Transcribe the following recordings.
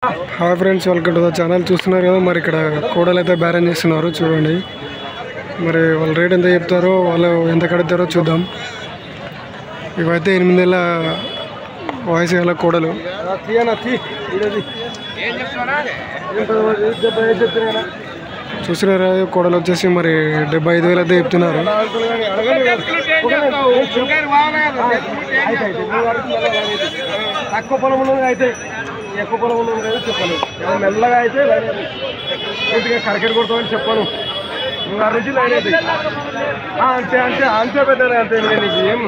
Hi friends, welcome to the channel. చూస్తున్నారు కదా మరి ఇక్కడ కోడలు అయితే బేరం చేస్తున్నారు. చూడండి మరి వాళ్ళ రేట్ ఎంత చెప్తారో, వాళ్ళు ఎంత కడతారో చూద్దాం. ఇవైతే 8 నెలల వయసు గల కోడలు. చూసినారా, కోడలు వచ్చేసి మరి 75,000 అయితే చెప్తున్నారు. తక్కువ పొలం అయితే ఎక్కువ పొలం ఉన్నది చెప్పాను. మెల్లగా అయితే పూర్తిగా కరకెట్ కొడతామని చెప్పాను. నువ్వు ఆ రుచి లైన్ అయితే అంతే అంతే అంతే పెద్ద అంతే. నీకు ఏం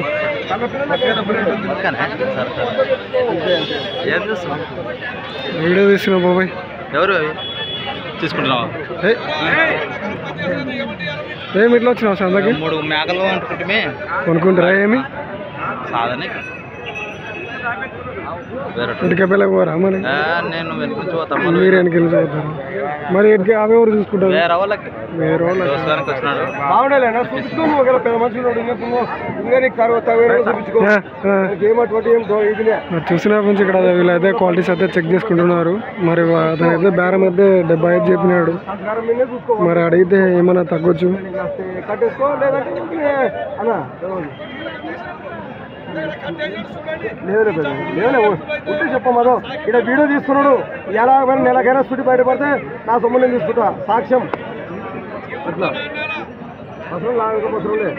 వీడియో తీస్తున్నావు బాబాయ్? ఎవరు తీసుకుంటున్నావా? ఏమి ఇట్లా వచ్చినావు సందకి? 3 మేకలు అనుకుంటే కొనుక్కుంటారా? ఏమి సాధన ఇంటికెళ్ళకి పోరా? మరి నేను వెనుక పోతాను. మీరు వెనకెళ్ళి చదువుతారు మరి ఇంటికి అవి ఎవరు చూసుకుంటారు? వేరే వాళ్ళకి వేరే వాళ్ళకి వచ్చినాడు. బాగుండాలేనా చూపించుకో. నువ్వు ఒకవేళ పెద్ద మనుషులు ఇంకా నీకు 60,000 చూపించుకో. ఏమటువంటి ఏం ఇది చూసిన నుంచి ఇక్కడ వీళ్ళైతే క్వాలిటీస్ అయితే చెక్ చేసుకుంటున్నారు. మరి అతనైతే బేరం అయితే 75 చెప్పినాడు. మరి అడిగితే ఏమైనా తగ్గొచ్చు. కట్టేసుకో లేదంటే అన్నా లేదులే ఉంటే చెప్పమదో. ఇక్కడ వీడియో తీసుకున్నాడు. ఎలా నెలకైనా సుడి బయటపడితే నా సొమ్ము నేను తీసుకుంటా సాక్ష్యం. అట్లా అవసరం అవసరంలే.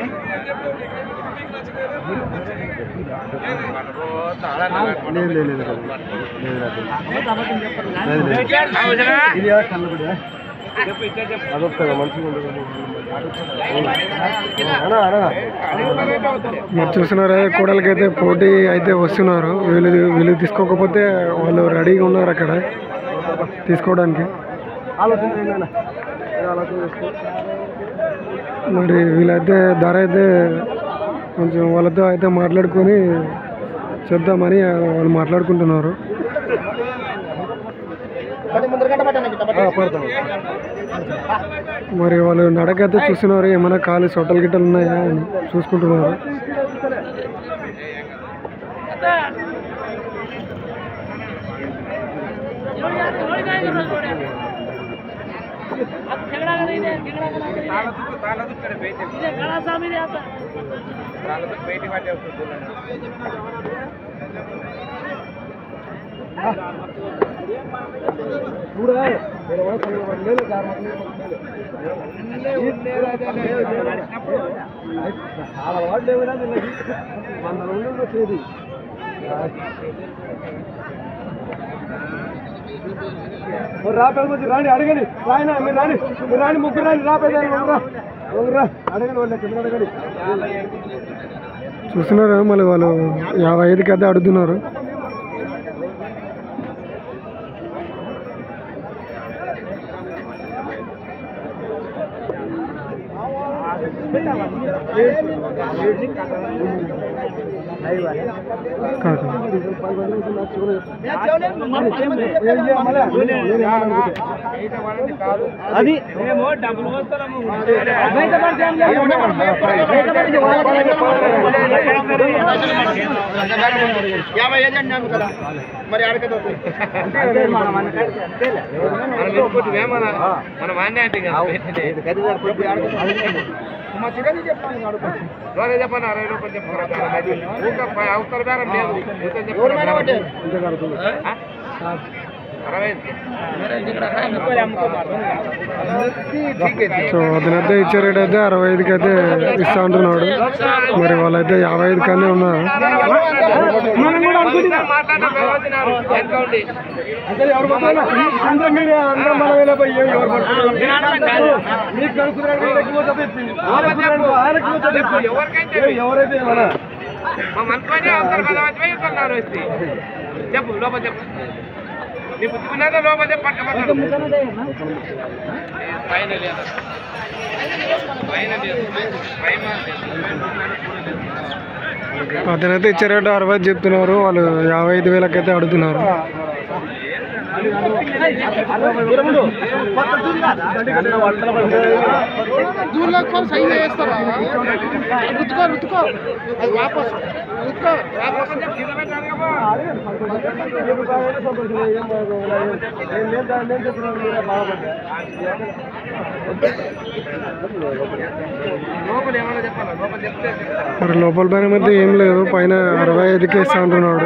అదొస్తుందా మంచిగా ఉంటుంది. మీరు చూస్తున్నారా, కోడలకైతే పోటీ అయితే వస్తున్నారు. వీళ్ళు తీసుకోకపోతే వాళ్ళు రెడీగా ఉన్నారు అక్కడ తీసుకోవడానికి. మరి వీళ్ళైతే ధర అయితే కొంచెం వాళ్ళతో అయితే మాట్లాడుకొని చెప్దామని వాళ్ళు మాట్లాడుకుంటున్నారు. మరి వాళ్ళు నడకైతే చూస్తున్నారు. ఏమైనా కాలు సొట్టలు గిట్టలు ఉన్నాయా అని చూసుకుంటున్నారు. చాలా వాడు లేవునా చేది రాపేది రాండి అడగండి. రాయన మీరు రాని, మీరు రాని, ముగ్గురు రాని, రాపేది అడగండి. వాళ్ళకి అడగండి. చూస్తున్నారా, మళ్ళీ వాళ్ళు 55కి అయితే అడుగుతున్నారు. అది మరి అడగదు మన వాణ్య అంటే మా చికెన్ చెప్పాను. రోజే చెప్పాను 60 రూపాయలు చెప్పాను. అవసరం బేరం లేదు. సో అతనైతే ఇచ్చే రేట్ అయితే 65కి అయితే ఇస్తా అంటున్నాడు. మరి వాళ్ళైతే 55 కానీ ఉన్నారు. ఎవరైతే చెప్పు లోపల చెప్పు. నీ పుచ్చుకున్నాక లోపల పట్టబడతాడు. అతనైతే ఇచ్చే రేటు 60 చెప్తున్నారు. వాళ్ళు 55,000కి అయితే అడుగుతున్నారు. సహీ చేస్తారా? రుతుకో అది వాపస్ రుతుకో మరి లోపల బేరం అయితే ఏం లేదు, పైన 65కే ఇస్తా అంటున్నాడు.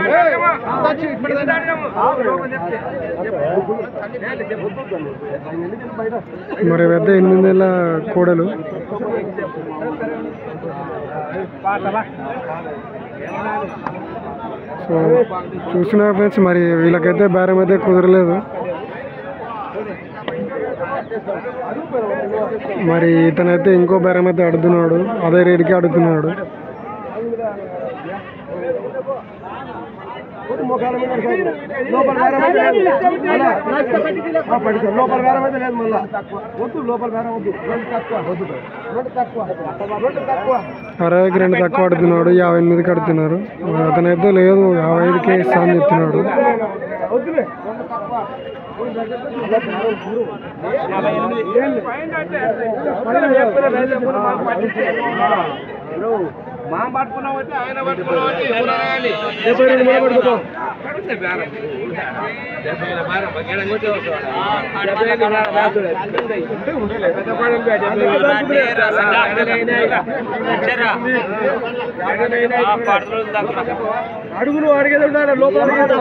మరి పెద్ద 8 నెలల కోడలు. సో చూసిన ఫ్రెండ్స్, మరి వీళ్ళకైతే బేరం అయితే కుదరలేదు. మరి ఇతనైతే ఇంకో బేరం అయితే అడుగుతున్నాడు, అదే రేటుకి అడుగుతున్నాడు. లోపల బేరం అయితే లేదు, లోపల బేరం అయితే లేదు, మళ్ళా వద్దు, లోపల బేరం వద్దు, 60కి 2 తక్కువ అడుగుతున్నాడు, 58కి అడుగుతున్నారు. అతనైతే లేదు 55కే ఇస్తా అని చెప్తున్నాడు. మా పట్టుకున్నాం అయితే ఆయన పట్టుకున్నాం అంటే 72 పడుకుంటాం. అడుగులు అడిగేది లోపల అక్కడ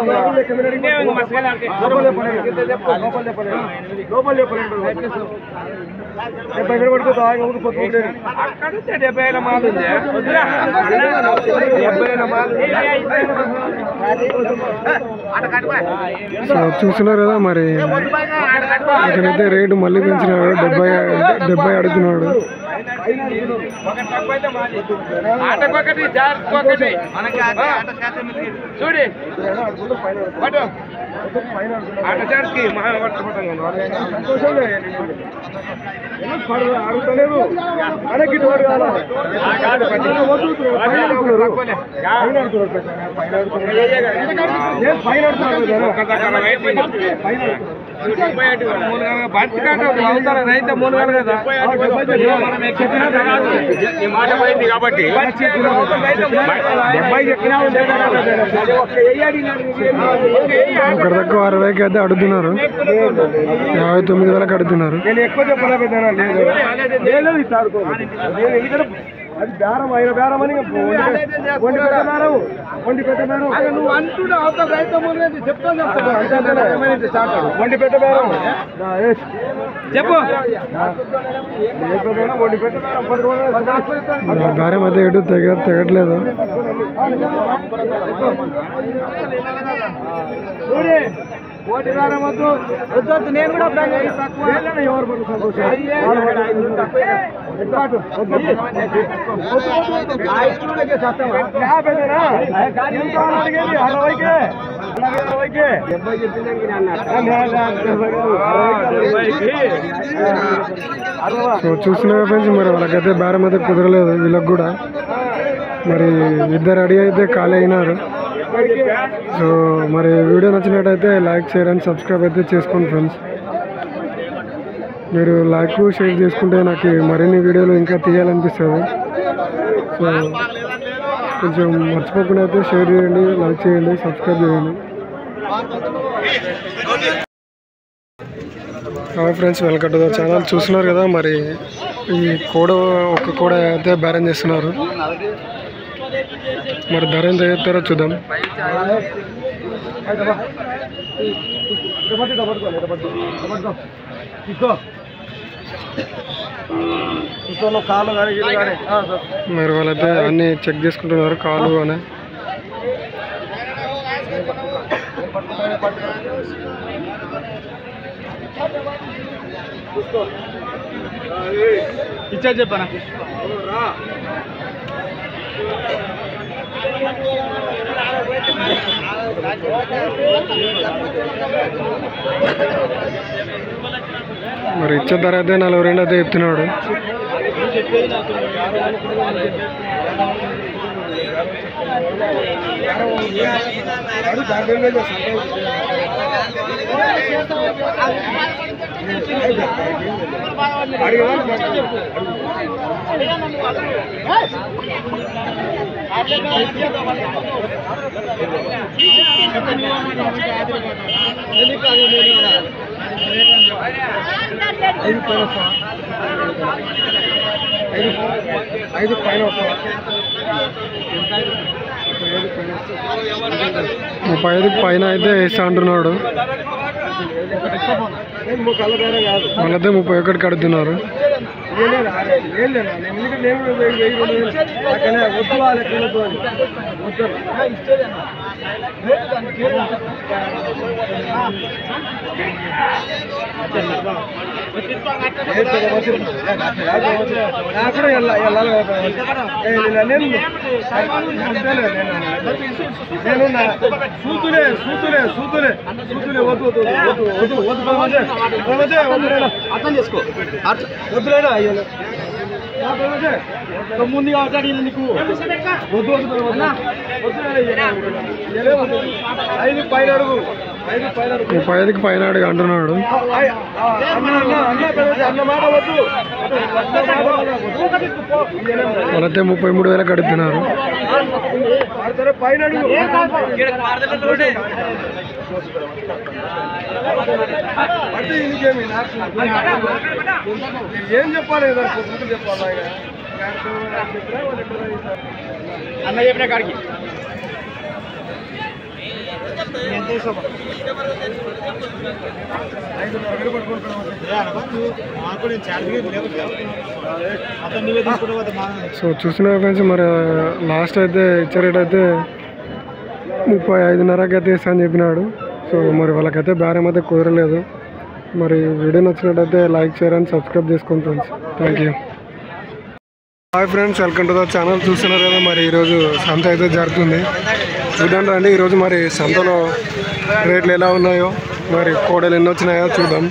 70 మాలు ఉంది, 70 మాలు. సో చూస్తున్నారు కదా, మరి ఇతనైతే రేటు మళ్ళీ పెంచినాడు, 70 అడుగుతున్నాడు. చూడి ఆట చార్జ్కి అడుగుతలేదు మనకి రైతు 3 గంటలు కదా మాట పోయింది కాబట్టి 70 చెప్పినా అక్కడ తక్కువ 60కి అయితే అడుగుతున్నారు, 59,000కి అడుగుతున్నారు. నేను ఎక్కువ చెప్పలేకపోయినా లేదు ఇస్తాడు. నేను ఎందుకంటే అది బేరం అయిన బేరం అని వండి పెట్ట బేరం నువ్వు అంటున్నా అవతల రైతు చెప్తాను వండి పెట్ట బేరం చెప్పు. వండి పెట్ట బేరం బేరం అయితే ఎటు తెగట్లేదు. కోటి బేరం వద్దు వద్దు, నేను కూడా ఎవరు సో చూస్తున్నా ఫ్రెండ్స్, మరి వాళ్ళకైతే బేరం అయితే కుదరలేదు. వీళ్ళకి కూడా మరి 2 రెడీ అయితే ఖాళీ అయినారు. సో మరి వీడియో నచ్చినట్టయితే లైక్, షేర్ అండ్ సబ్స్క్రైబ్ అయితే చేసుకోండి ఫ్రెండ్స్. మీరు లైక్, షేర్ చేసుకుంటే నాకు మరిన్ని వీడియోలు ఇంకా తీయాలనిపిస్తుంది. సో కొంచెం మర్చిపోకుండా అయితే షేర్ చేయండి, లైక్ చేయండి, సబ్స్క్రైబ్ చేయండి. Hi friends, welcome to the channel. చూస్తున్నారు కదా, మరి ఈ ఒక కోడ అయితే బేరం చేస్తున్నారు. మరి ధర ఎంత చెప్తారో చూద్దాం. మరి వాళ్ళైతే అన్ని చెక్ చేసుకుంటున్నారు, కాలు అని. ఇచ్చా చెప్పనా మరి ఇచ్చే ధర అయితే 42 అయితే చెప్తున్నాడు. ఐదు పైన వస్తావా? 35 పైన అయితే వేస్తా అంటున్నాడు. వాళ్ళైతే 31 కడుతున్నారు. అర్థం చేసుకో, వద్దులేనా ముందు కాబట్టి నీకు వద్దు వద్దు 5 పైన అడుగు, 5 పైన అడుగు, 35కి పైన అడుగు అంటున్నాడు. వాళ్ళైతే 33,000 కడుతున్నారు. పైన అడుగు అంటే ఇంకేమి ఏం చెప్పాలి కదా, చెప్పాలి అన్న చెప్పిన కాడికి సో చూసిన ఫ్రెండ్స్, మరి లాస్ట్ అయితే ఇచ్చే రేట్ అయితే 35.5కి అయితే ఇస్తా అని చెప్పినాడు. సో మరి వాళ్ళకైతే బేరం అయితే కుదరలేదు. మరి వీడియో నచ్చినట్టయితే లైక్, షేర్ అండ్ సబ్స్క్రైబ్ చేసుకోండి friends. Thank you. Hi friends, welcome to the channel. చూస్తున్నారు కదా, మరి ఈరోజు సంత అయితే జరుగుతుంది. చూద్దాం రండి ఈరోజు మరి సంతలో రేట్లు ఎలా ఉన్నాయో, మరి కోడలు ఎన్ని వచ్చినాయో చూద్దాం.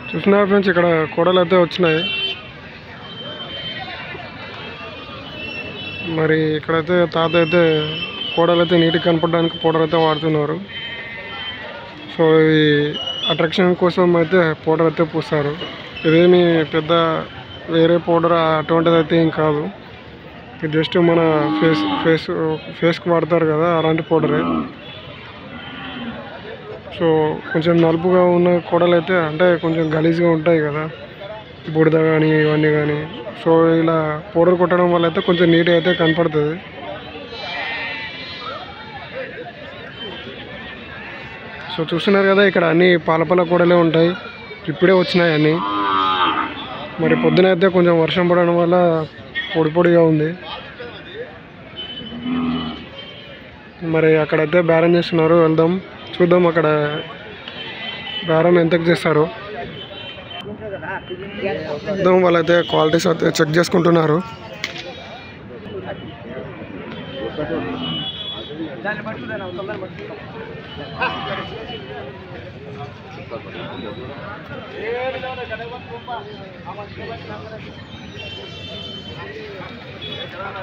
చూస్తున్నారు ఫ్రెండ్స్, ఇక్కడ కోడలు అయితే వచ్చినాయి. మరి ఇక్కడైతే తాత అయితే కోడలు అయితే నీట్గా కనపడడానికి పౌడర్ అయితే వాడుతున్నారు. సో ఈ అట్రాక్షన్ కోసం అయితే పౌడర్ అయితే పూస్తారు. ఇదేమి పెద్ద వేరే పౌడర్ అటువంటిది అయితే ఏం కాదు. ఇది జస్ట్ మన ఫేస్కి వాడతారు కదా, అలాంటి పౌడరే. సో కొంచెం నలుపుగా ఉన్న కోడలు అయితే అంటే కొంచెం గలీజ్గా ఉంటాయి కదా, బుడద కానీ ఇవన్నీ కానీ. సో ఇలా పౌడర్ కొట్టడం వల్ల అయితే కొంచెం నీట్గా అయితే కనపడుతుంది. సో చూస్తున్నారు కదా, ఇక్కడ అన్ని పాల కోడలే ఉంటాయి. ఇప్పుడే వచ్చినాయి అన్నీ. మరి పొద్దున అయితే కొంచెం వర్షం పడడం వల్ల పొడిగా ఉంది. మరి అక్కడైతే బేరం చేస్తున్నారు, వెళ్దాం చూద్దాం అక్కడ బేరం ఎంతకు చేస్తారు. వాళ్ళైతే క్వాలిటీస్ అయితే చెక్ చేసుకుంటున్నారు.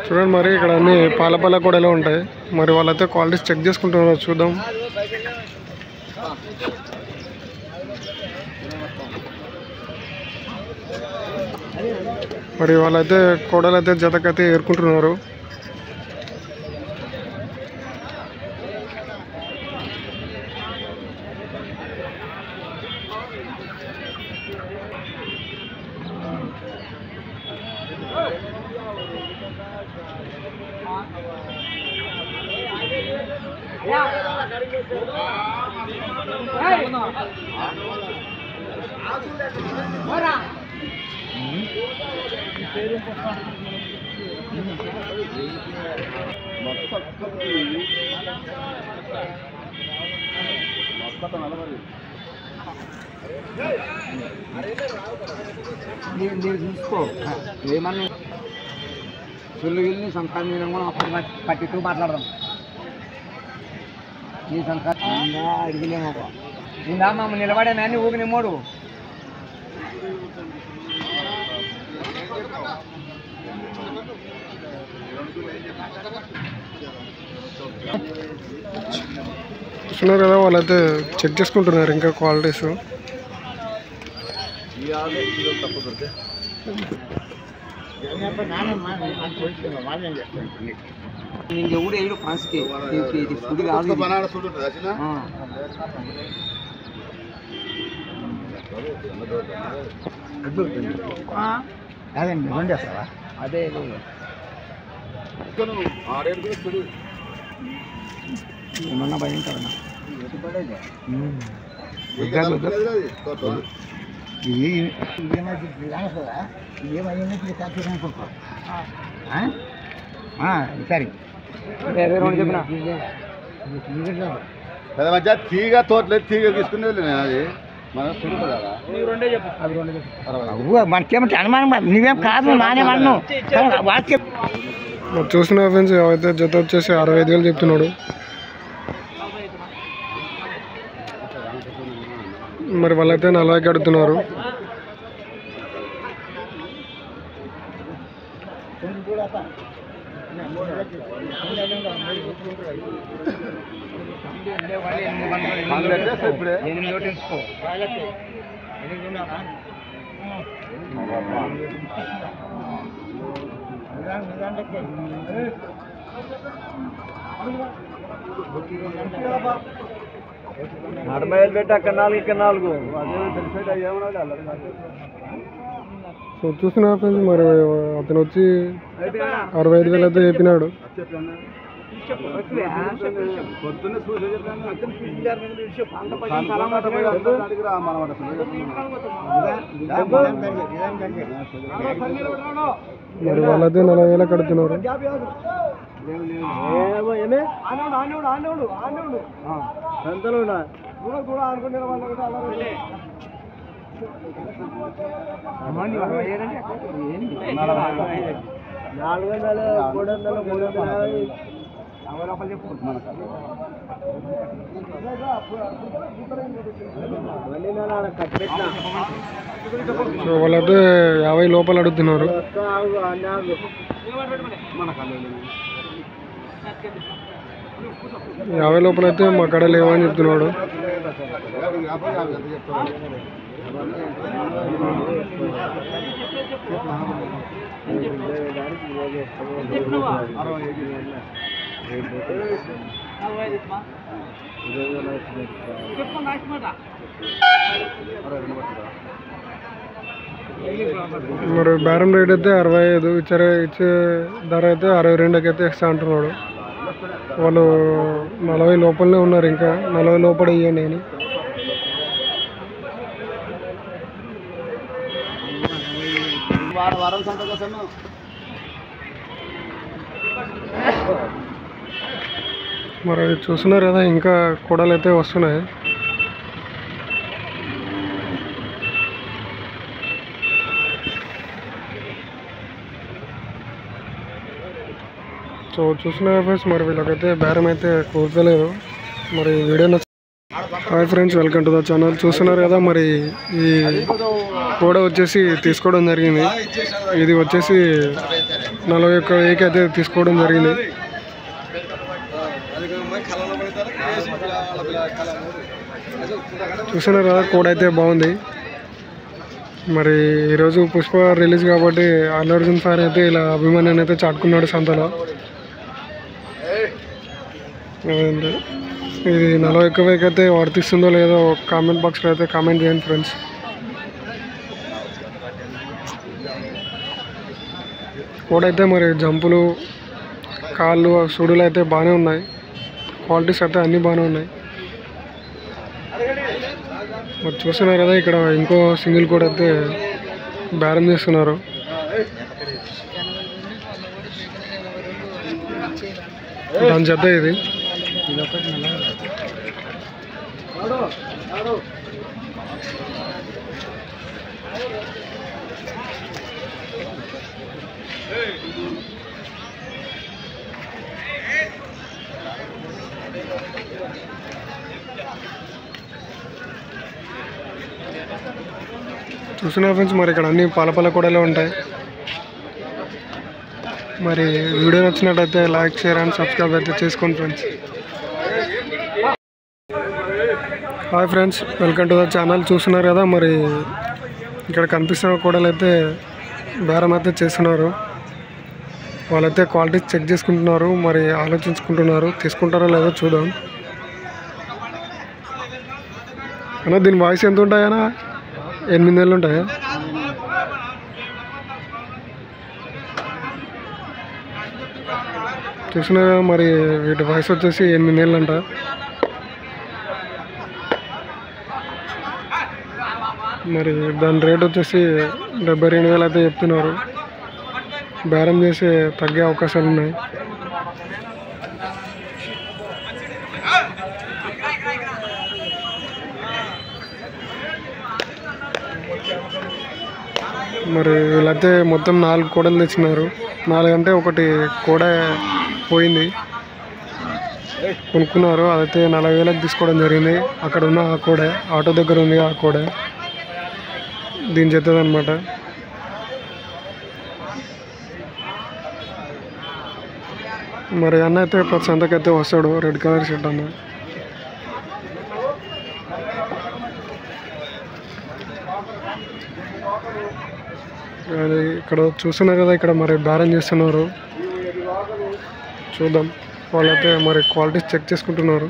చూడండి, మరి ఇక్కడ అన్ని పాల కోడలు ఉంటాయి. మరి వాళ్ళైతే క్వాలిటీస్ చెక్ చేసుకుంటున్నారు, చూద్దాం. మరి వాళ్ళైతే కోడలు అయితే జతకైతే ఏరుకుంటున్నారు. చూసుకో ఏమన్నా సుల్లు వెళ్ళి సంక్రాంతి కూడా అప్పుడు పట్టిట్టు మాట్లాడదాం. నీ సంక్రాంతి అడిగిలేమో ఇందా మా నిలబడే నాన్ని ఊగి నిమ్మోడు. చూస్తున్నారు కదా, వాళ్ళైతే చెక్ చేసుకుంటున్నారు ఇంకా క్వాలిటీస్. నీకు ఎవడు వేయడు ఫ్రాన్స్కి ఇది ఫుడ్ కాదు అదండి బండి వేస్తావా అదే ఏమన్నా భయం కదన్నా సరే పెద్ద మధ్య తీగ తోటలేదు తీగ తీసుకునేది అది మనకేమంటే అనుమానం నువ్వేం కాదు నానేమన్ను చూసిన ఫ్రెండ్స్ అయితే జత వచ్చేసి 65,000 చెప్తున్నాడు. మరి వాళ్ళైతే 40కి అడుగుతున్నారు. నడమైలు పెట్టి అక్కడ 4 ఇక్కడ 4 అదే తెలిసేట ఏమన్నా సో చూసిన ఫ్రెండ్స్ మరి అతను వచ్చి 65,000 అయితే చెప్పినాడు. పొద్దున్నే మరి వాళ్ళైతే 40,000 కడుతున్నారు. సో వాళ్ళైతే 50 లోపల అడుగుతున్నారు. 50 లోపల అయితే మా కడ లేవని చెప్తున్నాడు. మరి బేరం రేట్ అయితే 65 ఇచ్చే ధర అయితే 62కి అయితే ఇస్తా అంటున్నాడు. వాళ్ళు 40 లోపలనే ఉన్నారు, ఇంకా 40 లోపల ఇవ్వండి అని. మరి చూస్తున్నారు కదా, ఇంకా కూడలు అయితే వస్తున్నాయి. సో చూస్తున్నారు ఫ్రెండ్స్, మరి వీళ్ళకైతే బేరం అయితే కూర్చోలేదు. మరి video hi friends, welcome to the channel. చూస్తున్నారు కదా, మరి ఈ కూడా వచ్చేసి తీసుకోవడం జరిగింది. ఇది వచ్చేసి 41,000 అయితే తీసుకోవడం జరిగింది. చూస్తున్నారు కదా, కూడా అయితే బాగుంది. మరి ఈరోజు పుష్ప రిలీజ్ కాబట్టి అల్లు అర్జున్ సార్ అయితే ఇలా అభిమానాన్ని అయితే చాటుకున్నాడు సంతలో. ఇది 41,000 అయితే వర్తిస్తుందో లేదో కామెంట్ బాక్స్లో అయితే కామెంట్ చేయండి ఫ్రెండ్స్. కూడా అయితే మరి జంపులు, కాళ్ళు, సుడులు అయితే బాగానే ఉన్నాయి. క్వాలిటీస్ అయితే అన్నీ బాగానే ఉన్నాయి. మరి చూస్తున్నారు కదా, ఇక్కడ ఇంకో సింగిల్ కూడా అయితే బేరం చేస్తున్నారు. దాని జత ఇది. చూస్తున్నా ఫ్రెండ్స్, మరి ఇక్కడ అన్ని పాల కూడలే ఉంటాయి. మరి వీడియో నచ్చినట్టయితే లైక్, షేర్ అండ్ సబ్స్క్రైబ్ అయితే చేసుకోండి friends. Hi friends, welcome to the channel. చూస్తున్నారు కదా, మరి ఇక్కడ కనిపిస్తున్న కూడలు అయితే బేరం అయితే చేస్తున్నారు. వాళ్ళైతే క్వాలిటీ చెక్ చేసుకుంటున్నారు, మరి ఆలోచించుకుంటున్నారు తీసుకుంటారో లేదో చూద్దాం. అన్నా దీని వాయిస్ ఎంత ఉంటాయన్నా? 8 నెలలు ఉంటాయా? చూసినా మరి వీటి వయసు వచ్చేసి 8 నెలలు అంట. మరి దాని రేట్ వచ్చేసి 72,000 అయితే చెప్తున్నారు. బేరం చేసి తగ్గే అవకాశాలు ఉన్నాయి. మరి వీళ్ళైతే మొత్తం 4 కోడలు తెచ్చినారు. 4 అంటే ఒకటి కోడ పోయింది, కొనుక్కున్నారు. అదైతే 40,000కి తీసుకోవడం జరిగింది. అక్కడ ఉన్న ఆ కోడ ఆటో దగ్గర ఉంది. ఆ కోడ దీని చెత్తది అనమాట. మరి అన్న అయితే ప్రతి సంతకైతే వస్తాడు. రెడ్ కలర్ షర్ట్ అన్న. ఇక్కడ చూస్తున్నారు కదా, ఇక్కడ మరి బేరం చేస్తున్నారు. చూద్దాం. వాళ్ళైతే మరి క్వాలిటీ చెక్ చేసుకుంటున్నారు.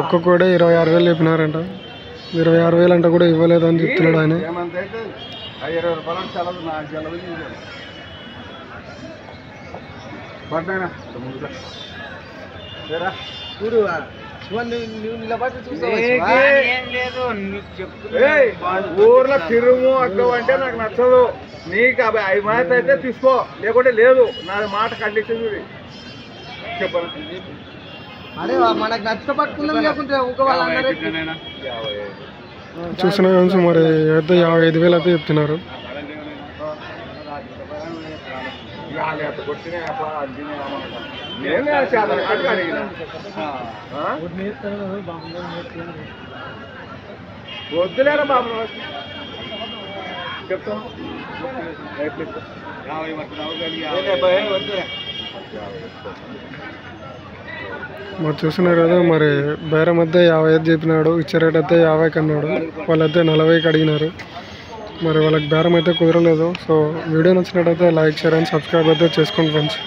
ఒక్క కూడా 26,000 చెప్పినారంట. 26,000 అంటే కూడా ఇవ్వలేదు అని చెప్తున్నాడు ఆయన. ఊర్లో తిరుము అగ్గం అంటే నాకు నచ్చదు. నీకు అవి మాట అయితే తీసుకో, లేకుంటే లేదు. నా మాట కండిషన్ చెప్పను. అరే మనకు నచ్చ పట్టుకుందాం, లేకుంటే చూసిన మరి అయితే 55,000 అయితే చెప్తున్నారు. వద్దులేరా బాబు చెప్తాను. మరి చూస్తున్నారు కదా, మరి బేరం అయితే 55 చెప్పినాడు. ఇచ్చే రేట్ అయితే 50కి అన్నాడు. వాళ్ళైతే 40కి అడిగినారు. మరి వాళ్ళకి బేరం అయితే కుదరలేదు. సో వీడియో నచ్చినట్టయితే లైక్, షేర్ అండ్ సబ్స్క్రైబ్ అయితే చేసుకోండి ఫ్రెండ్స్.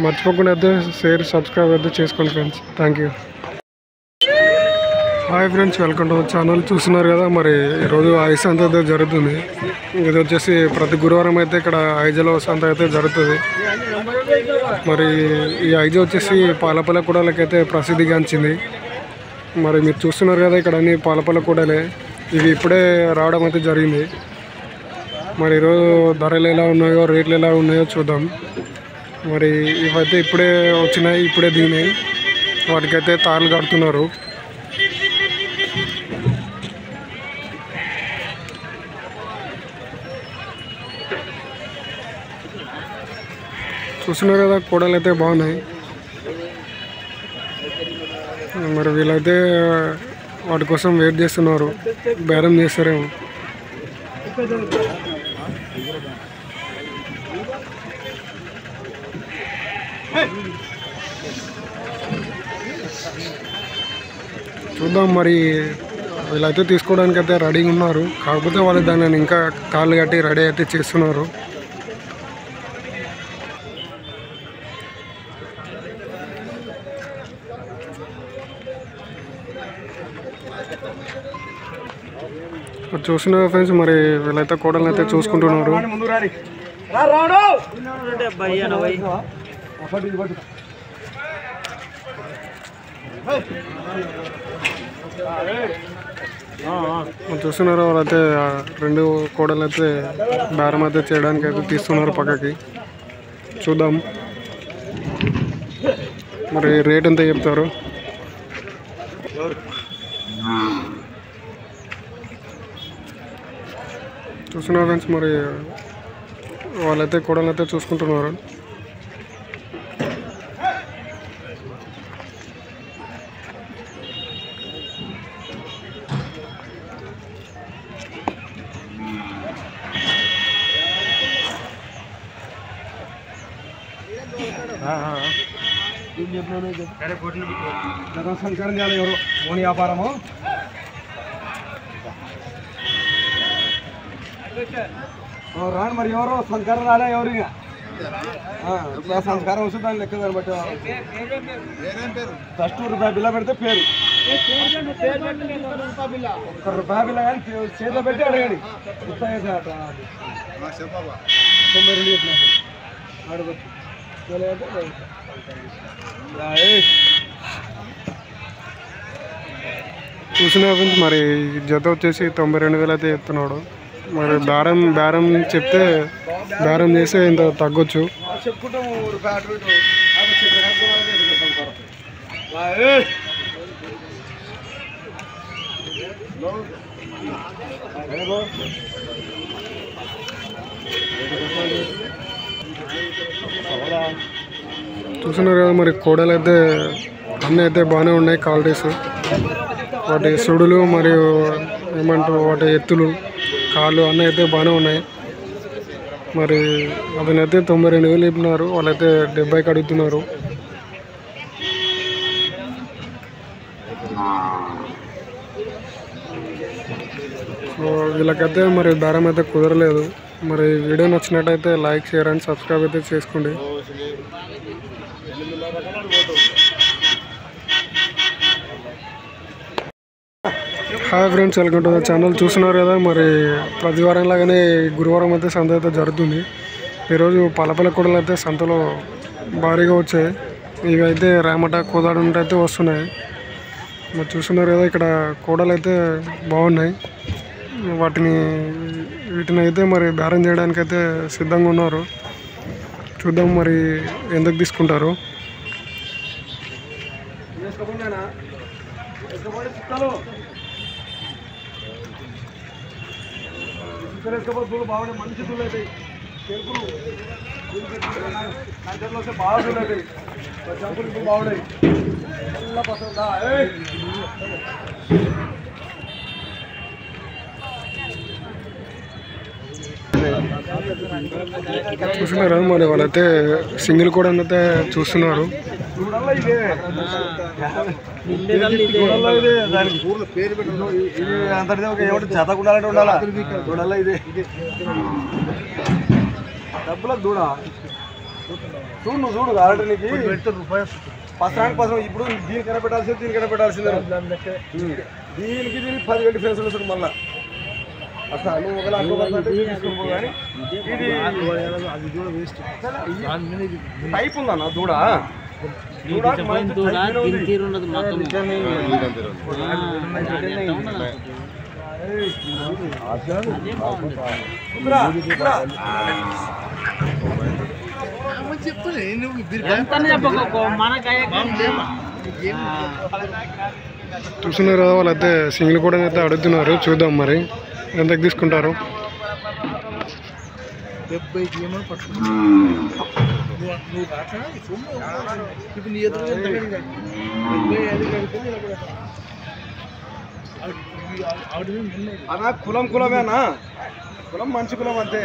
మర్చిపోకుండా అయితే షేర్, సబ్స్క్రైబ్ అయితే చేసుకోండి friends. Thank you. Hi friends, welcome to channel. చూస్తున్నారు కదా, మరి ఈరోజు ఐ సంత అయితే జరుగుతుంది. ఇది వచ్చేసి ప్రతి గురువారం అయితే ఇక్కడ ఐజలో సంత అయితే జరుగుతుంది. మరి ఈ ఐజ వచ్చేసి పాలపల్ల కూడలకైతే ప్రసిద్ధిగాంచింది. మరి మీరు చూస్తున్నారు కదా, ఇక్కడ అన్ని పాలపల్ల కూడలే. ఇవి ఇప్పుడే రావడం అయితే జరిగింది. మరి ఈరోజు ధరలు ఎలా ఉన్నాయో, రేట్లు ఎలా ఉన్నాయో చూద్దాం. మరి ఇవైతే ఇప్పుడే వచ్చినాయి, ఇప్పుడే దిగినాయి. వాటికైతే తాళ్ళు కడుతున్నారు. చూస్తున్నారు కదా, కూడలు అయితే బాగున్నాయి. మరి వీళ్ళైతే వాటి కోసం వెయిట్ చేస్తున్నారు. బేరం చేస్తారేమో. చూద్దాం. మరి వీళ్ళైతే తీసుకోవడానికి అయితే రెడీగా ఉన్నారు. కాకపోతే వాళ్ళు దానిని ఇంకా తాళ్ళు కట్టి రెడీ అయితే చేస్తున్నారు. చూస్తున్నారు ఫ్రెండ్స్, మరి వీళ్ళైతే కోడలను అయితే చూసుకుంటున్నారు. చూస్తున్నారు, వాళ్ళైతే 2 కోడలు అయితే బేరం అయితే చేయడానికి అయితే తీస్తున్నారు పక్కకి. చూద్దాం మరి రేట్ ఎంత చెప్తారు. చూస్తున్నారు ఫ్రెండ్స్, మరి వాళ్ళైతే కోడలు అయితే చూసుకుంటున్నారు. జగన్ సంచారం చేయాలి ఎవరు ఓన్ వ్యాపారము రాను మరి ఎవరో సంస్కారం రాలే ఎవరు ఇక సంస్కారం వస్తుంది దాని లెక్క దాన్ని బట్టి ఫస్ట్ రూపాయి బిల్ల పెడితే పేరు ₹1 బిల్ల కానీ చేతిలో పెట్టి అడగండి 92 చెప్పినప్పుడు అడగచ్చు చూసిన ఫ్రెండ్స్ మరి జత వచ్చేసి 92,000 అయితే చెప్తున్నాడు. మరి బేరం చెప్తే బేరం చేస్తే ఇంత తగ్గొచ్చు. చెప్పుకుంటాము చూస్తున్నారు కదా మరి కోడలు అయితే అన్నీ అయితే బాగానే ఉన్నాయి క్వాలిటీస్. వాటి సుడులు మరియు ఏమంటారు వాటి ఎత్తులు కాళ్ళు అన్నీ అయితే బాగానే ఉన్నాయి. మరి అతనైతే 92,000 చెప్పినారు, వాళ్ళైతే 70కి అడుగుతున్నారు. సో వీళ్ళకైతే మరి బేరం అయితే కుదరలేదు. మరి వీడియో నచ్చినట్టయితే లైక్ షేర్ అండ్ సబ్స్క్రైబ్ అయితే చేసుకోండి. Hi friends, welcome to the channel. చూస్తున్నారు కదా మరి ప్రతి వారం లాగానే గురువారం అయితే సంత అయితే జరుగుతుంది. ఈరోజు పలపల కూడలు అయితే సంతలో భారీగా వచ్చాయి. ఇవి అయితే రామట కోదాడు అయితే వస్తున్నాయి. మరి చూస్తున్నారు కదా ఇక్కడ కూడలు అయితే బాగున్నాయి. వీటిని అయితే మరి బేరం చేయడానికి అయితే సిద్ధంగా ఉన్నారు. చూద్దాం మరి ఎందుకు తీసుకుంటారు. దూలు బాగున్నాయి, మంచి దూలు అవుతాయి. చెరుకులు కంచెలో వస్తే బాగా దూలు అవుతాయి. చెంపులు ఇప్పుడు బాగున్నాయి. చాలా పసందా చూస్తున్నారు మరి వాళ్ళైతే సింగిల్ కూడా అయితే చూస్తున్నారు. అంతటిదే ఒక ఏమిటి జతకు ఉండాలంటే ఉండాలా దూడల్లా ఇదే డబ్బులకు దూడ చూడు నువ్వు చూడు కావాలంటే నీకు పసరానికి పసరం. ఇప్పుడు దీనికైనా పెట్టాల్సింది దీనికైనా పెట్టాల్సిందే. దీనికి 10 డిఫరెన్స్ వస్తుంది మళ్ళీ. అసలు నువ్వు ఒకలా తీసుకోబో కానీ ఇది టైప్ ఉందన్న దూడ. చూస్తున్నారు కదా వాళ్ళైతే సింగిల్ కూడా అయితే అడుగుతున్నారు. చూద్దాం మరి ఎంతకు తీసుకుంటారు. 70కి ఏమో పట్టుకుంటా నువ్వు కాక ఇప్పుడు నీ ఎదురు అన్నా కులమే అన్నా, కులం మంచి కులం అంతే.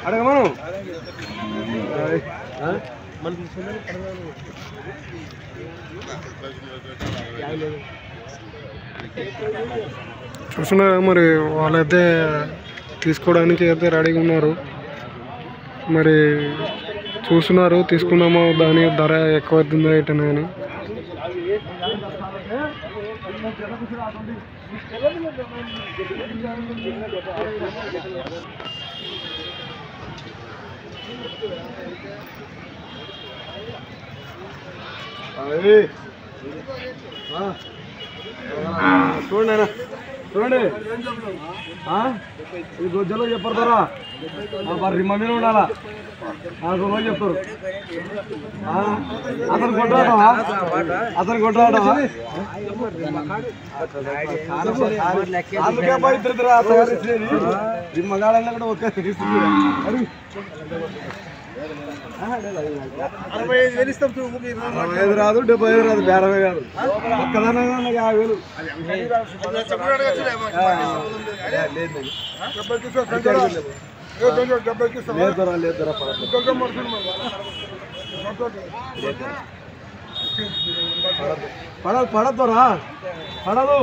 అడగమను చూస్తున్నారు మరి వాళ్ళైతే తీసుకోవడానికి అయితే రెడీగా ఉన్నారు. మరి చూస్తున్నారు తీసుకున్నామో దాని ధర ఎక్కువ అవుతుందా ఏంటనే అని. చూడండి చూడండి ఈ గొజ్జలో చెప్పడతారా రిమ్మ మీద ఉండాలా నాకు రోజు చెప్తారు. అతను కొట్టాడవా అందుకే ఇద్దరు రిమ్మగాడన్నా కూడా ఒక్క 65,000 ఇస్తాం. 65 రాదు, 75 రాదు, బేరమే కాదు. ఒక్కదానే 50,000. పడదు పడద్దురా, పడదు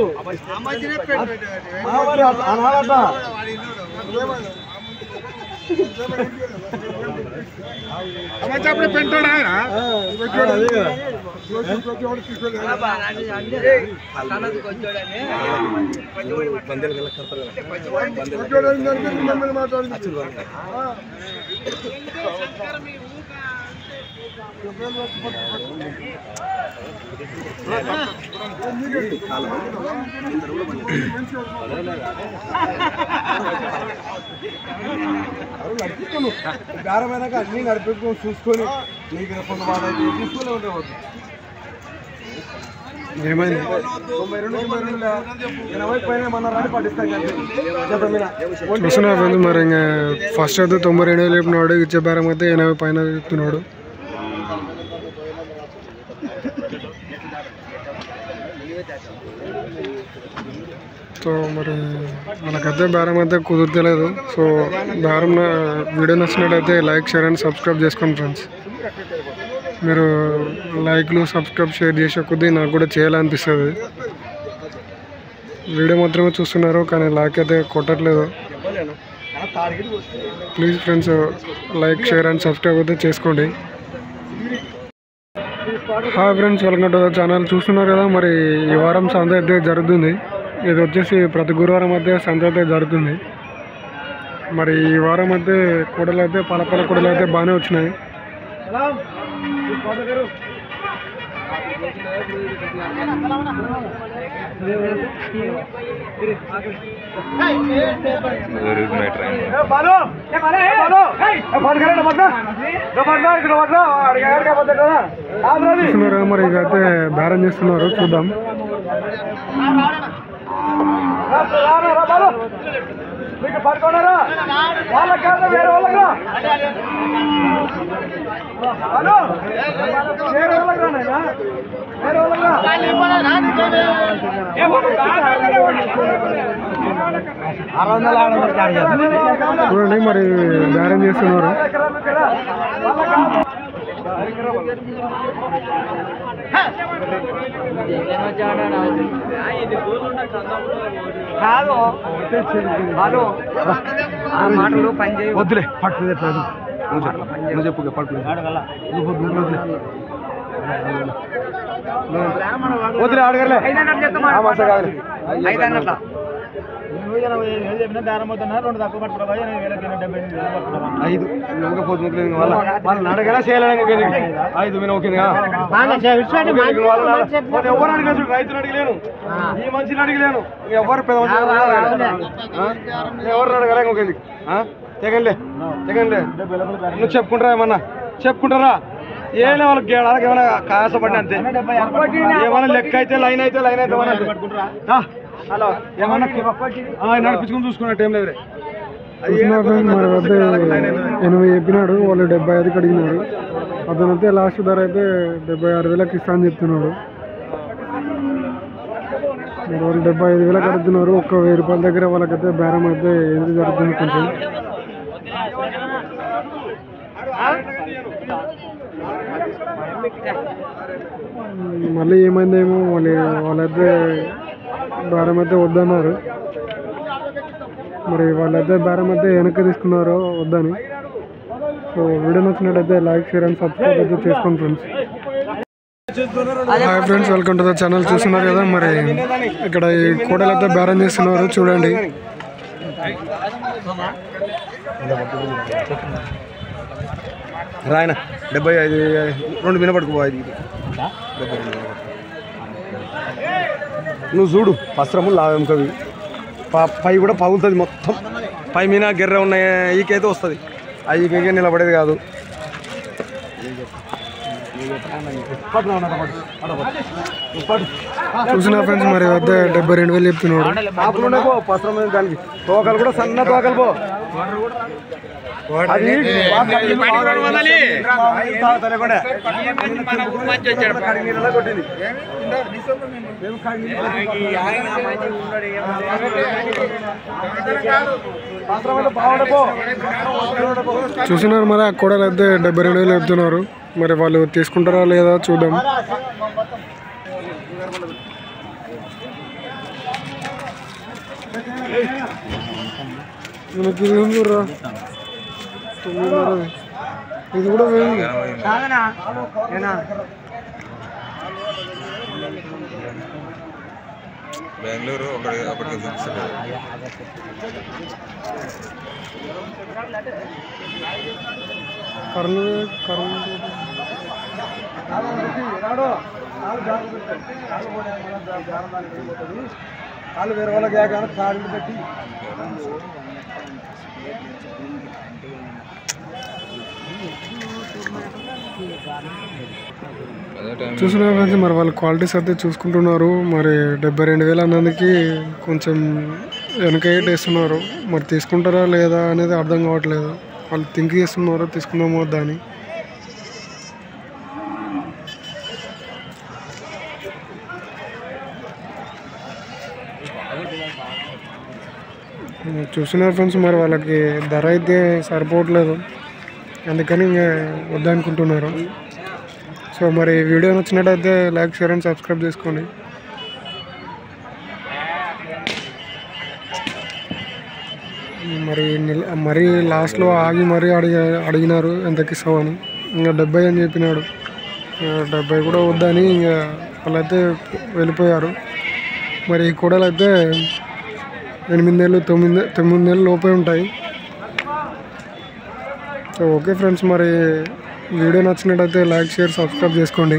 అనాలట. పెంటాడా బేరమైనాక అన్ని నడిపించుకొని చూసుకొని నీకు కొంత మాట తీసుకునే ఉండేవాడు. ఏమైంది 80 పైన మన రాడి పట్టిస్తాం. చూస్తున్నా ఫ్రెండ్స్, మరి ఇంకా ఫస్ట్ అయితే 92,000 చెప్పినాడు, ఇచ్చే బేరం అయితే 80 పైన చెప్తున్నాడు. సో మరి మనకైతే బేరం అయితే కుదురుతలేదు. సో బేరం వీడియో నచ్చినట్టయితే లైక్, షేర్ అండ్ సబ్స్క్రైబ్ చేసుకోండి ఫ్రెండ్స్. మీరు లైక్లు, సబ్స్క్రైబ్, షేర్ చేసే కొద్దీ నాకు కూడా చేయాలనిపిస్తుంది. వీడియో మాత్రమే చూస్తున్నారు కానీ లైక్ అయితే కొట్టట్లేదు. Please friends like, share and subscribe అయితే చేసుకోండి. Hi friends, welcome to the channel. చూస్తున్నారు కదా, మరి ఈ వారం సంత అయితే జరుగుతుంది. ఇది వచ్చేసి ప్రతి గురువారం అయితే సంత అయితే జరుగుతుంది. మరి ఈ వారం అయితే కూడలు అయితే పలపల కూడలు అయితే బాగానే వచ్చినాయి. చూస్తున్నారు మరి ఇక అయితే బేరం చేస్తున్నారు, చూద్దాం. మీకు పడుకున్నారా వాళ్ళ కాదు వేరే వాళ్ళగా వేరే వాళ్ళగా వేరే వాళ్ళగా చూడండి మరి బేరం చేస్తున్నారు. మాటలు పని చేయ వద్దులే పట్టు నువ్వు చెప్పు పట్టు వద్దులే అడగలే 500 5 వాళ్ళని అడగలా చేయలేను. 5 మీద ఓకే. ఎవరు అడిగలేదు, రైతులు అడిగలేను, ఈ మనిషిని అడిగలేను, ఎవరు పెద్ద ఎవరు అడగలే. ఓకేంది తెగండి తెగండి. నువ్వు చెప్పుకుంటారా ఏమన్నా చెప్పుకుంటారా? ఏమైనా వాళ్ళకి గేడాలకు ఏమైనా కాసపడి అంతే. ఏమైనా లెక్క అయితే లైన్ అయితే ఏమన్నా నడిపించుకుని చూసుకున్నట్టు ఏం లేదు. మరి వద్ద 80 చెప్పినాడు, వాళ్ళు 75కి అడిగినారు. అతనైతే లాస్ట్ ధర అయితే 76,000కి ఇస్తా అని చెప్తున్నాడు. వాళ్ళు 75,000కి అడుగుతున్నారు. ఒక్క 1000 రూపాయల దగ్గర వాళ్ళకైతే బేరం అయితే ఎందుకు జరుగుతుంది కొంచెం. మళ్ళీ ఏమైందేమో వాళ్ళైతే బేరం అయితే వద్దన్నారు. మరి వాళ్ళైతే బేరం అయితే వెనక్కి తీసుకున్నారో వద్దని. సో వీడియో నచ్చినట్టయితే లైక్, షేర్ అండ్ సబ్స్క్రైబ్ అయితే చేసుకోండి friends. Hi friends, welcome to the channel. చూస్తున్నారు కదా, మరి ఇక్కడ ఈ కోడలు అయితే బేరం చేస్తున్నారు, చూడండి. రాయన 75 2 వినపడుకోవాలి. నువ్వు చూడు వస్త్రము లాభం కవి పై కూడా పగులుతుంది మొత్తం. పై మీద గెర్ర ఉన్నాయి, ఈకైతే వస్తుంది. ఆ ఈకైతే నిలబడేది కాదు. చూసిన ఫ్రెండ్స్ మరి వద్ద 72,000 చెప్తున్నాడు. దానికి తోకలు కూడా సన్న తోకలు పో అది కొట్టింది. చూసినారు మరి ఆ కోడలు అయితే 72,000 చెప్తున్నారు. మరి వాళ్ళు తీసుకుంటారా లేదా చూద్దాం. మనకి ఇది ఉందిరా 9,500. ఇది కూడా వేయండి. బెంగళూరు ఒకటి వాళ్ళు వేరే వాళ్ళకి కాళ్ళు పెట్టి చూసిన ఫ్రెండ్స్ మరి వాళ్ళ క్వాలిటీస్ అయితే చూసుకుంటున్నారు. మరి 72,000 అన్నందుకు కొంచెం వెనకైట్ వేస్తున్నారు. మరి తీసుకుంటారా లేదా అనేది అర్థం కావట్లేదు. వాళ్ళు థింక్ చేస్తున్నారు తీసుకుందామో వద్దా అని. చూస్తున్నారు ఫ్రెండ్స్ మరి వాళ్ళకి ధర అయితే సరిపోవట్లేదు, అందుకని ఇంకా వద్దనుకుంటున్నారు. సో మరి వీడియో నచ్చినట్టయితే లైక్, షేర్ అండ్ సబ్స్క్రైబ్ చేసుకోండి. మరి లాస్ట్లో ఆగి మరీ అడిగినారు ఎంతకి ఇస్తావు అని. ఇంకా 70 అని చెప్పినాడు. 70 కూడా వద్దని ఇంకా వాళ్ళైతే వెళ్ళిపోయారు. మరి ఈ కోడలు అయితే 8 నెలలు 9 నెలలు లోపే ఉంటాయి. సో ఓకే ఫ్రెండ్స్, మరి వీడియో నచ్చినట్టయితే లైక్, షేర్, సబ్స్క్రైబ్ చేసుకోండి.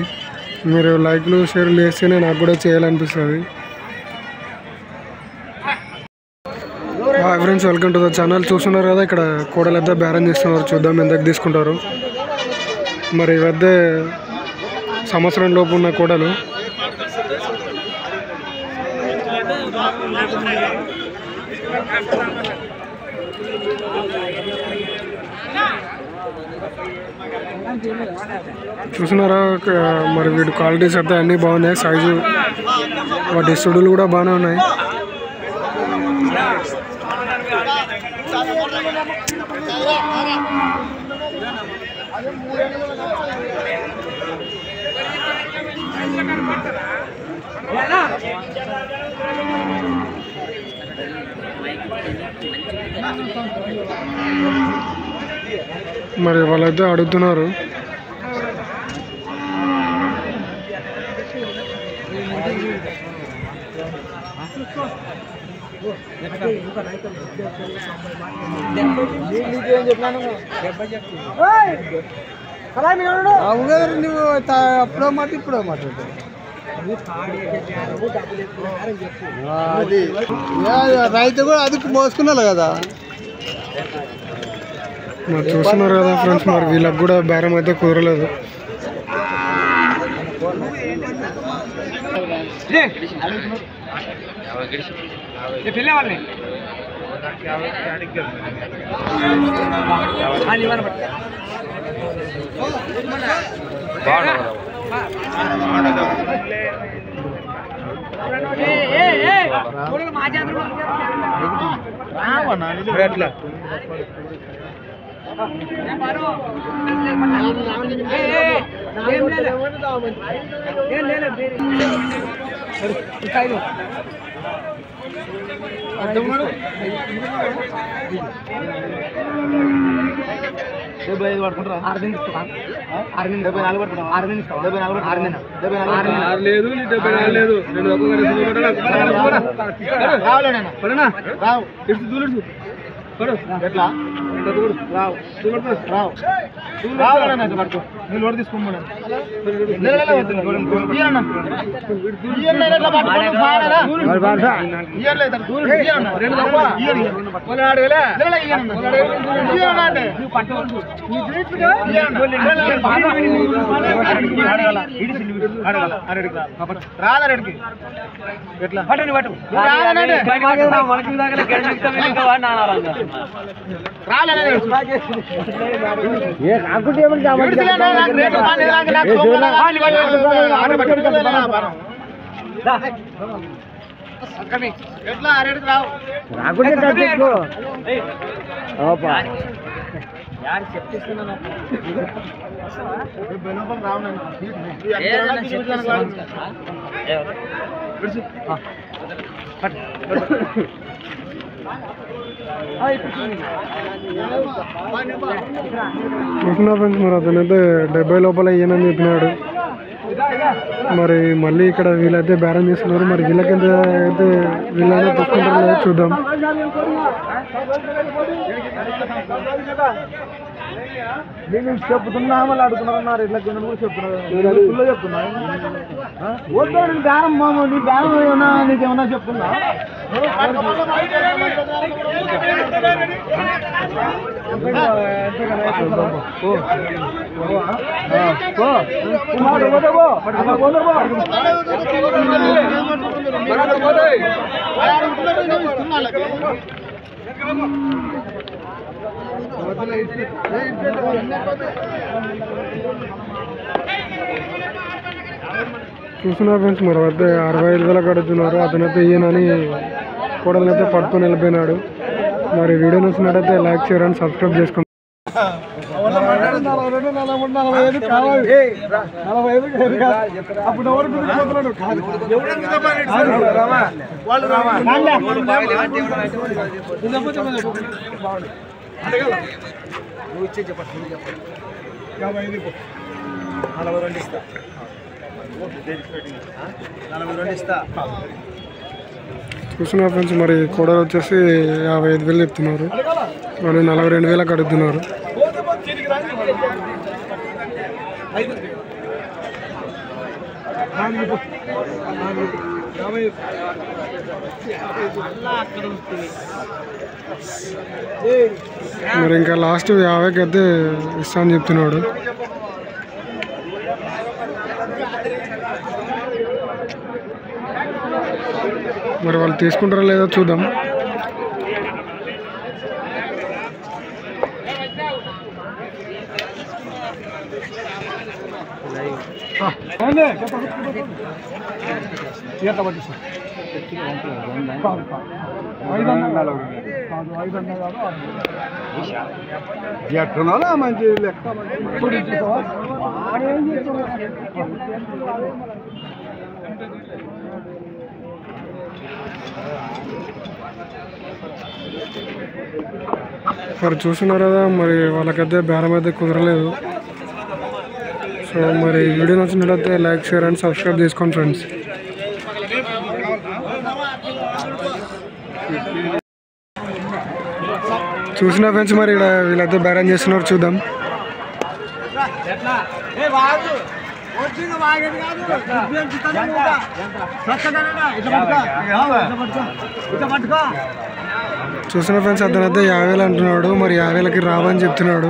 మీరు లైక్లు షేర్లు చేస్తేనే నాకు కూడా చేయాలనిపిస్తుంది. Hi friends, welcome to the channel. చూస్తున్నారు కదా ఇక్కడ కోడలు అయితే బేరం చేస్తున్నారు. చూద్దాం ఎంతకు తీసుకుంటారు. మరి ఈ వద్ద సంవత్సరం లోపు ఉన్న కోడలు. చూస్తున్నారా మరి వీటి క్వాలిటీస్ అయితే అన్నీ బాగున్నాయి. సైజు వాటి సుడులు కూడా బాగానే ఉన్నాయి. మరి వాళ్ళైతే అడుగుతున్నారు. నువ్వు అప్పుడో మాట ఇప్పుడో మాట్లాడు. అది రైతు కూడా అది మోసుకున్నారు కదా. మరి చూస్తున్నారు కదా ఫ్రెండ్స్, మరి వీళ్ళకి కూడా బేరం అయితే కుదరలేదు. లోడ్ తీసుకోమన్నా రాదరెడ్డికి ఎట్లా పట్టు పట్టు ఎట్లా అరెడ్డికి రావు యారు చెప్తున్నా చూస్తున్నా ఫ్రెండ్స్ మరి అతనైతే 70 లోపల ఇయ్యనని చెప్పినాడు. మరి మళ్ళీ ఇక్కడ వీళ్ళైతే బేరం చేస్తున్నారు. మరి వీళ్ళకి ఎంత అయితే వీళ్ళైనా తీసుకుంటారో చూద్దాం. నేను చెప్తున్నా వాళ్ళు అడుగుతున్నారన్నారు ఇట్లా జనం కూడా చెప్తున్నారు చెప్తున్నా ఓకే నేను బేరం నీ బేరం ఏమన్నా నీకేమన్నా చెప్తున్నా చూస్తున్నారు ఫ్రెండ్స్ మరి అయితే 65,000 కడుతున్నారు. అతనైతే ఈయనని కోడలనైతే పట్టుకొని వెళ్ళిపోయినాడు. మరి వీడియో నచ్చినట్టయితే లైక్ షేర్ అండ్ సబ్స్క్రైబ్ చేసుకోండి. 45 కావాలి 45 అప్పుడు ఎవరు చూస్తున్నారు ఫ్రెండ్స్ మరి కోడలు వచ్చేసి 55,000 చెప్తున్నారు. వాళ్ళు 42,000 కడుతున్నారు. మరి ఇంకా లాస్ట్ 50కి అయితే ఇస్తా అని చెప్తున్నాడు. మరి వాళ్ళు తీసుకుంటారో లేదో చూద్దాం. ఎట్టున్నా మంచి లెక్క మరి చూస్తున్నారు కదా మరి వాళ్ళకైతే బేరం అయితే కుదరలేదు. సో మరి వీడియో నచ్చినట్లయితే లైక్ షేర్ అండ్ సబ్స్క్రైబ్ చేసుకోండి ఫ్రెండ్స్. చూసిన ఫ్రెండ్స్ మరి ఇక్కడ వీళ్ళైతే బేరం చేస్తున్నారు చూద్దాం. చూసిన ఫ్రెండ్స్ అతనైతే 50,000 అంటున్నాడు. మరి 50,000కి రావని చెప్తున్నాడు.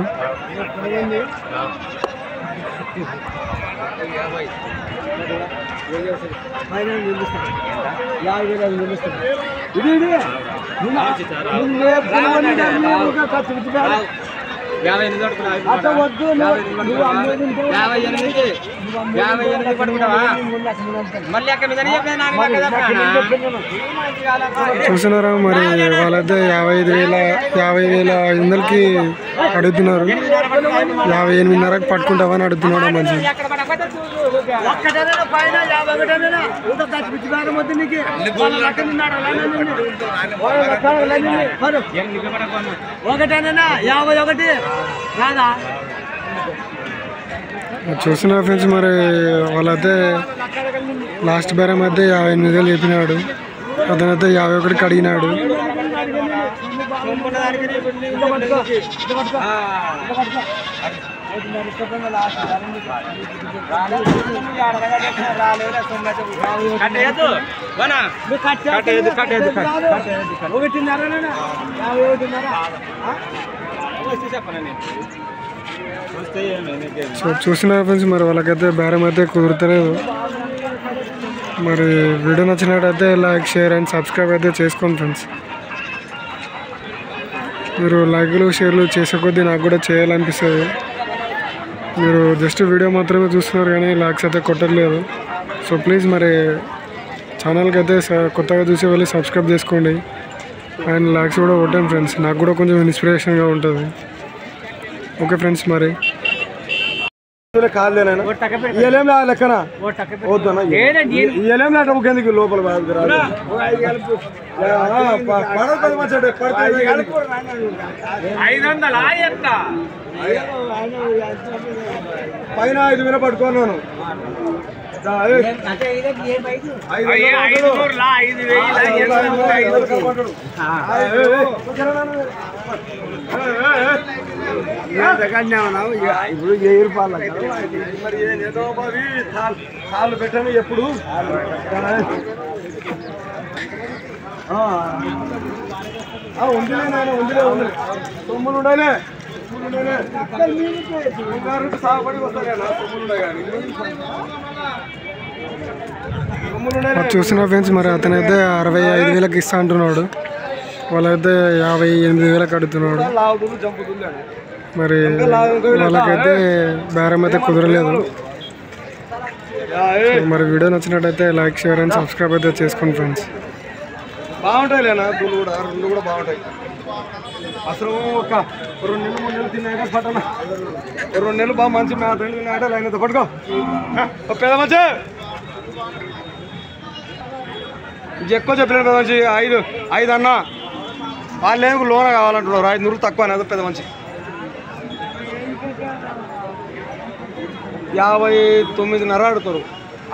చూస్తున్నారా మరి వాళ్ళైతే 55,500కి అడుగుతున్నారు. 58,500కి పట్టుకుంటావని అడుగుతున్నాడు. మంచి చూస్తున్నా ఫ్రెండ్స్ మరి వాళ్ళైతే లాస్ట్ బేరం అయితే 58,000 చెప్పినాడు. అతనైతే 51కి అడిగినాడు. సో చూసిన ఫ్రెండ్స్ మరి వాళ్ళకైతే బేరం అయితే కుదురుతలేదు. మరి వీడియో నచ్చినట్టయితే లైక్ షేర్ అండ్ సబ్స్క్రైబ్ అయితే చేసుకోండి ఫ్రెండ్స్. మీరు లైక్లు షేర్లు చేసే కొద్దీ నాకు కూడా చేయాలనిపిస్తుంది. మీరు జస్ట్ వీడియో మాత్రమే చూస్తున్నారు కానీ లైక్స్ అయితే కొట్టట్లేదు. సో ప్లీజ్ మరి ఛానల్కి అయితే కొత్తగా చూసే వెళ్ళి సబ్స్క్రైబ్ చేసుకోండి అండ్ లైక్స్ కూడా కొట్టండి ఫ్రెండ్స్. నాకు కూడా కొంచెం ఇన్స్పిరేషన్గా ఉంటుంది. ఓకే ఫ్రెండ్స్ మరి కాదులేనా ఇయ్యలేం లెక్కన వద్దన్నా ఇయ్యలేం లేట ఒకేందుకు లోపల పైన 5,000 పట్టుకున్నాను. ఇప్పుడు 1000 రూపాయలు మరి ఏదో కాళ్ళు పెట్టాను ఎప్పుడు ఉందిలే నాయన ఉందిలే ఉంది సొమ్ములు ఉండాలి సాగుబడి వస్తాయి సొమ్ములు కానీ చూసిన ఫ్రెండ్స్ మరి అతనైతే 65,000కి ఇస్తా అంటున్నాడు. వాళ్ళైతే 58,000కి అడుగుతున్నాడు. మరి వాళ్ళకైతే బేరం అయితే కుదరలేదు. మరి వీడియో నచ్చినట్టయితే లైక్ షేర్ అండ్ సబ్స్క్రైబ్ అయితే చేసుకోండి ఫ్రెండ్స్. బాగుంటాయి లేనా దూలు కూడా రెండు కూడా బాగుంటాయి. అసలు ఒక 2 నెలలు 3 నెలలు తిన్నాక పట్టణ 2 నెలలు బాగా మంచి మేత తిన్నాక లైన్ అయితే పట్టుకో పెద్ద మంచి ఎక్కువ చెప్పిన పెద్ద మంచి 5 అన్న వాళ్ళు ఏమి లోన కావాలంటున్నారు. 500 తక్కువ అనేది పెద్ద మంచి 59.5 అడుగుతారు.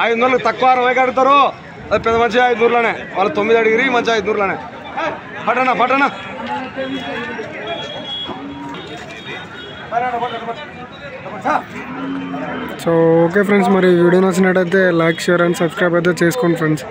500 తక్కువ 60కి అడుగుతారు. అది పెద్ద మంచి 500లోనే వాళ్ళు 9 అడిగిరి మంచి 500లోనే పట్టనా పట్టనా. సో ఓకే ఫ్రెండ్స్ మరి వీడియో నచ్చినట్టయితే లైక్ షేర్ అండ్ సబ్స్క్రైబ్ అయితే చేసుకోండి ఫ్రెండ్స్.